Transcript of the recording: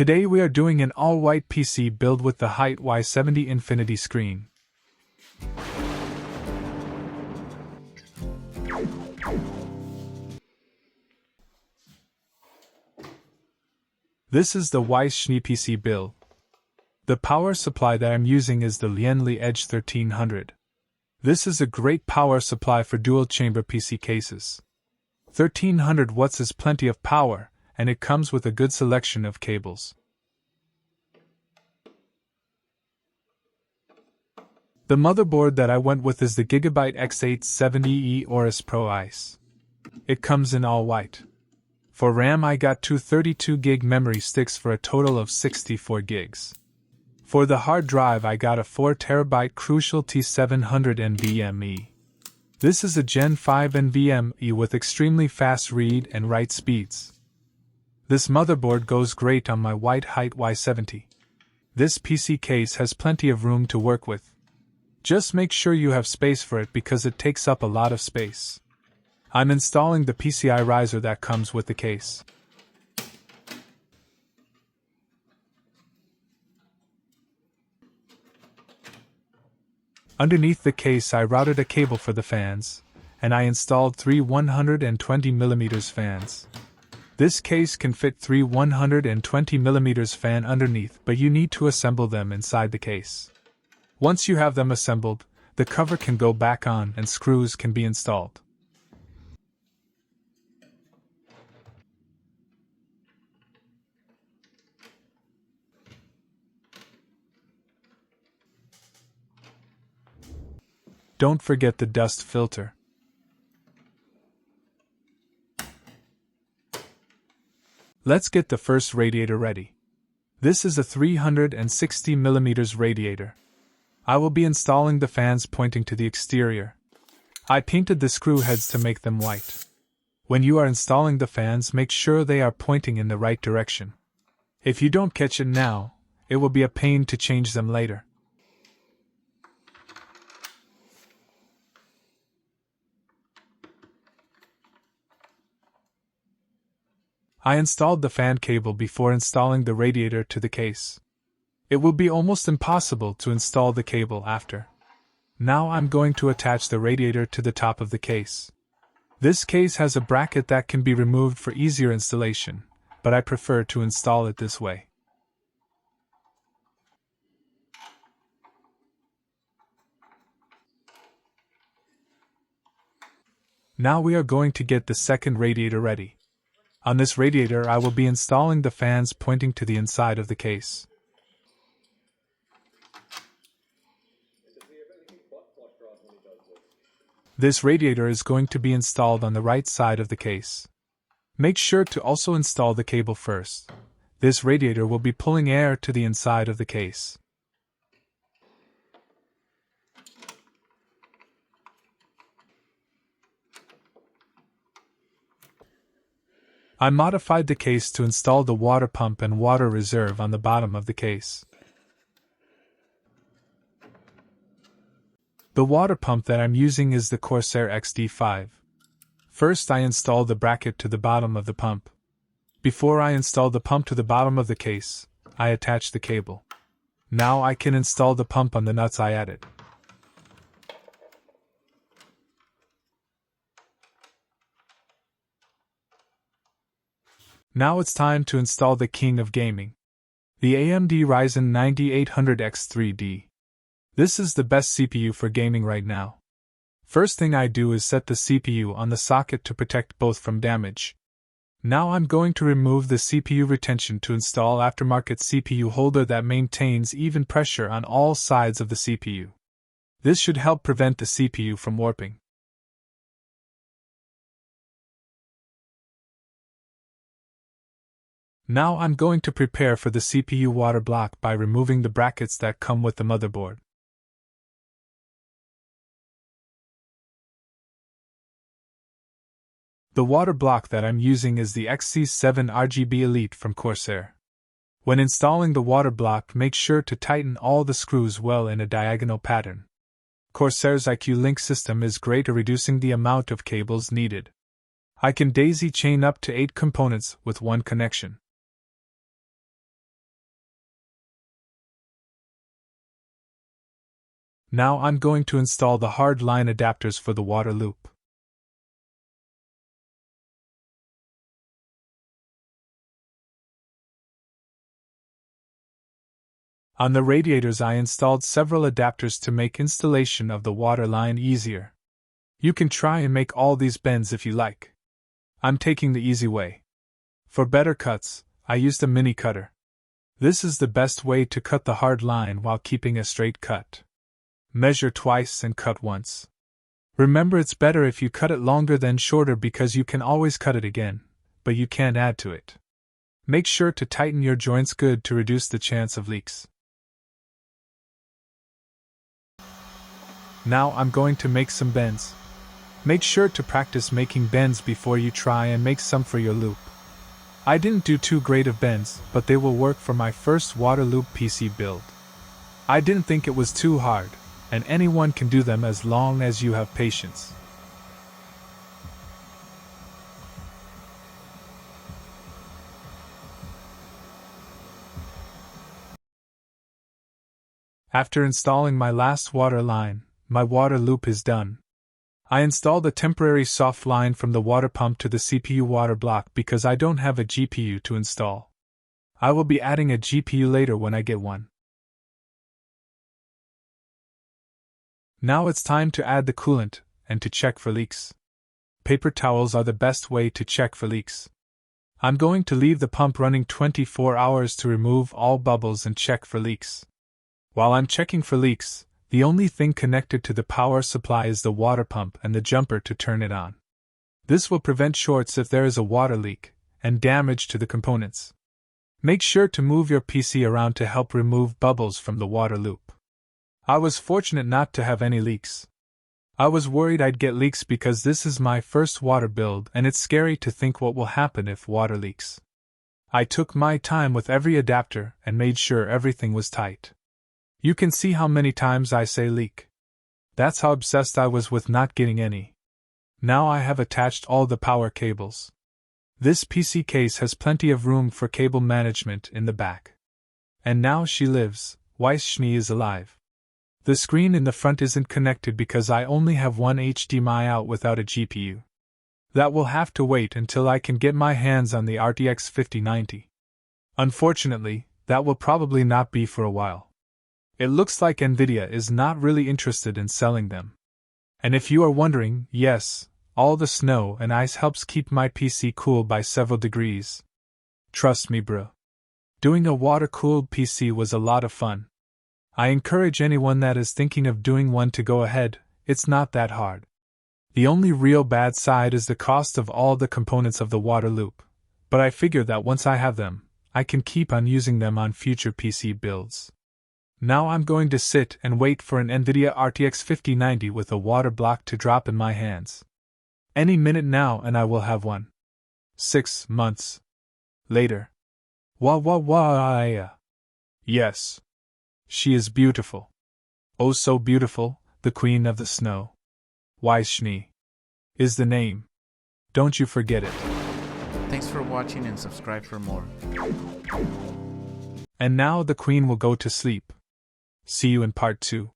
Today we are doing an all-white PC build with the Hyte y70 Infinity screen. This is the Weiss Schnee PC build. The power supply that I'm using is the Lian Edge 1300. This is a great power supply for dual-chamber PC cases. 1300 watts is plenty of power, and it comes with a good selection of cables. The motherboard that I went with is the Gigabyte X870E Aorus Pro Ice. It comes in all white. For RAM I got two 32GB memory sticks for a total of 64 gigs. For the hard drive I got a 4TB Crucial T700 NVMe. This is a Gen 5 NVMe with extremely fast read and write speeds. This motherboard goes great on my white Hyte y70. This PC case has plenty of room to work with. Just make sure you have space for it because it takes up a lot of space. I'm installing the PCI riser that comes with the case. Underneath the case I routed a cable for the fans, and I installed three 120mm fans. This case can fit three 120mm fan underneath, but you need to assemble them inside the case. Once you have them assembled, the cover can go back on and screws can be installed. Don't forget the dust filter. Let's get the first radiator ready. This is a 360mm radiator. I will be installing the fans pointing to the exterior. I painted the screw heads to make them white. When you are installing the fans, make sure they are pointing in the right direction. If you don't catch it now, it will be a pain to change them later. I installed the fan cable before installing the radiator to the case. It will be almost impossible to install the cable after. Now I'm going to attach the radiator to the top of the case. This case has a bracket that can be removed for easier installation, but I prefer to install it this way. Now we are going to get the second radiator ready. On this radiator I will be installing the fans pointing to the inside of the case. This radiator is going to be installed on the right side of the case. Make sure to also install the cable first. This radiator will be pulling air to the inside of the case. I modified the case to install the water pump and water reserve on the bottom of the case. The water pump that I'm using is the Corsair XD5. First I install the bracket to the bottom of the pump. Before I install the pump to the bottom of the case, I attach the cable. Now I can install the pump on the nuts I added. Now it's time to install the king of gaming, the AMD Ryzen 9800x3D. This is the best CPU for gaming right now. First thing I do is set the CPU on the socket to protect both from damage. Now I'm going to remove the CPU retention to install aftermarket CPU holder that maintains even pressure on all sides of the CPU. This should help prevent the CPU from warping. Now I'm going to prepare for the CPU water block by removing the brackets that come with the motherboard. The water block that I'm using is the XC7 RGB Elite from Corsair. When installing the water block, make sure to tighten all the screws well in a diagonal pattern. Corsair's IQ Link system is great at reducing the amount of cables needed. I can daisy chain up to 8 components with one connection. Now I'm going to install the Hardline adapters for the water loop. On the radiators I installed several adapters to make installation of the water line easier. You can try and make all these bends if you like. I'm taking the easy way. For better cuts, I used a mini cutter. This is the best way to cut the hard line while keeping a straight cut. Measure twice and cut once. Remember, it's better if you cut it longer than shorter because you can always cut it again, but you can't add to it. Make sure to tighten your joints good to reduce the chance of leaks. Now I'm going to make some bends. Make sure to practice making bends before you try and make some for your loop. I didn't do too great of bends, but they will work for my first water loop PC build. I didn't think it was too hard, and anyone can do them as long as you have patience. After installing my last water line, my water loop is done. I installed a temporary soft line from the water pump to the CPU water block because I don't have a GPU to install. I will be adding a GPU later when I get one. Now it's time to add the coolant and to check for leaks. Paper towels are the best way to check for leaks. I'm going to leave the pump running 24 hours to remove all bubbles and check for leaks. While I'm checking for leaks, the only thing connected to the power supply is the water pump and the jumper to turn it on. This will prevent shorts if there is a water leak, and damage to the components. Make sure to move your PC around to help remove bubbles from the water loop. I was fortunate not to have any leaks. I was worried I'd get leaks because this is my first water build and it's scary to think what will happen if water leaks. I took my time with every adapter and made sure everything was tight. You can see how many times I say leak. That's how obsessed I was with not getting any. Now I have attached all the power cables. This PC case has plenty of room for cable management in the back. And now she lives, Weiss Schnee is alive. The screen in the front isn't connected because I only have one HDMI out without a GPU. That will have to wait until I can get my hands on the RTX 5090. Unfortunately, that will probably not be for a while. It looks like Nvidia is not really interested in selling them. And if you are wondering, yes, all the snow and ice helps keep my PC cool by several degrees. Trust me, bro. Doing a water-cooled PC was a lot of fun. I encourage anyone that is thinking of doing one to go ahead, it's not that hard. The only real bad side is the cost of all the components of the water loop, but I figure that once I have them, I can keep on using them on future PC builds. Now I'm going to sit and wait for an Nvidia RTX 5090 with a water block to drop in my hands. Any minute now and I will have one. 6 months later. Yes. She is beautiful. Oh so beautiful, the queen of the snow. Weiss Schnee is the name. Don't you forget it. Thanks for watching and subscribe for more. And now the queen will go to sleep. See you in part 2.